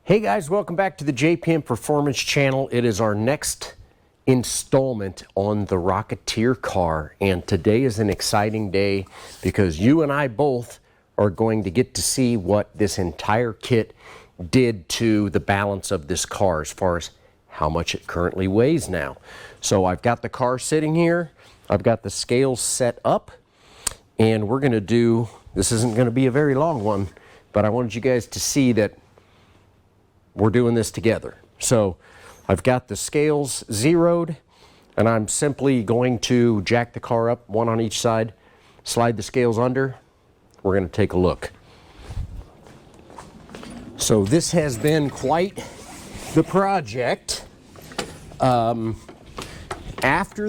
Hey guys, welcome back to the JPM Performance channel. It is our next installment on the Rocketeer car, and today is an exciting day because you and I both are going to get to see what this entire kit did to the balance of this car as far as how much it currently weighs now. So I've got the car sitting here, I've got the scales set up, and we're going to do, this isn't going to be a very long one, but I wanted you guys to see that we're doing this together. So I've got the scales zeroed, and I'm simply going to jack the car up, one on each side, slide the scales under. We're going to take a look. So this has been quite the project. After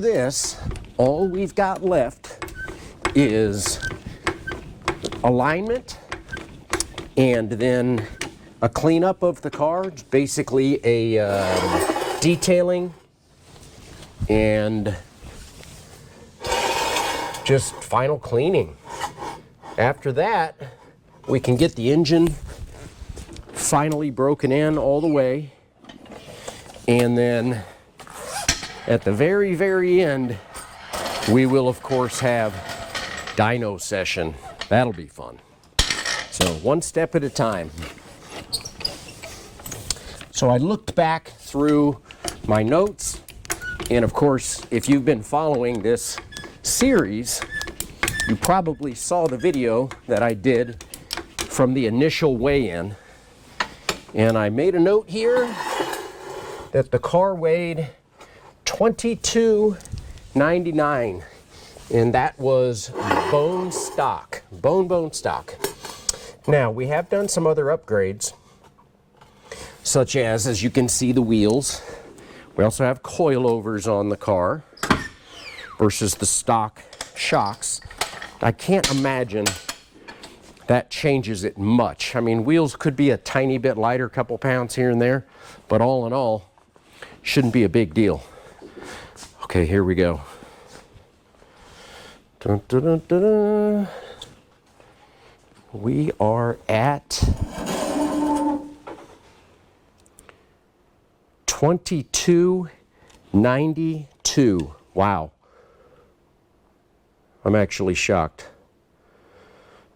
this, all we've got left is alignment and then a cleanup of the car. It's basically a detailing and just final cleaning. After that, we can get the engine finally broken in all the way, and then at the very, very end, we will of course have dyno session. That'll be fun. So one step at a time. So I looked back through my notes, and of course, if you've been following this series, you probably saw the video that I did from the initial weigh-in. And I made a note here that the car weighed 22.99, and that was bone stock, bone stock. Now, we have done some other upgrades, such as you can see, the wheels. We also have coilovers on the car versus the stock shocks. I can't imagine that changes it much. I mean, wheels could be a tiny bit lighter, a couple pounds here and there, but all in all, shouldn't be a big deal. Okay, here we go. Dun, dun, dun, dun, dun. We are at 22.92. Wow. I'm actually shocked.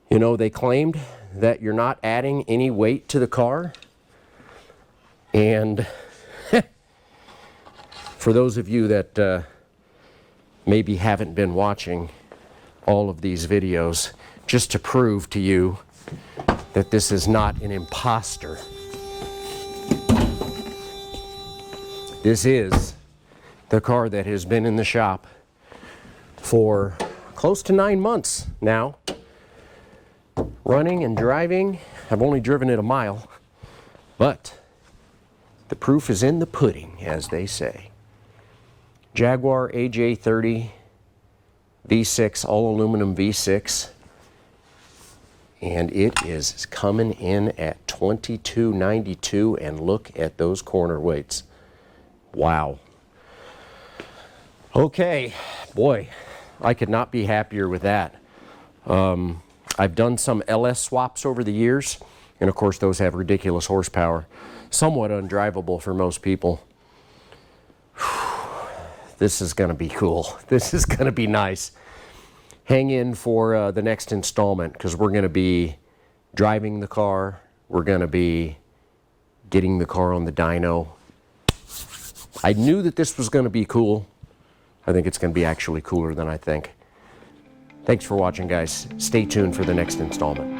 You know, they claimed that you're not adding any weight to the car. And for those of you that maybe haven't been watching all of these videos, just to prove to you that this is not an imposter, this is the car that has been in the shop for close to 9 months now, running and driving. I've only driven it a mile, but the proof is in the pudding, as they say. Jaguar AJ30 V6, all aluminum V6, and it is coming in at 22.92, and look at those corner weights. Wow. Okay, boy, I could not be happier with that. I've done some LS swaps over the years, and of course those have ridiculous horsepower, somewhat undrivable for most people. This is going to be cool. This is going to be nice. Hang in for the next installment, because we're going to be driving the car. We're going to be getting the car on the dyno. I knew that this was going to be cool. I think it's going to be actually cooler than I think. Thanks for watching, guys. Stay tuned for the next installment.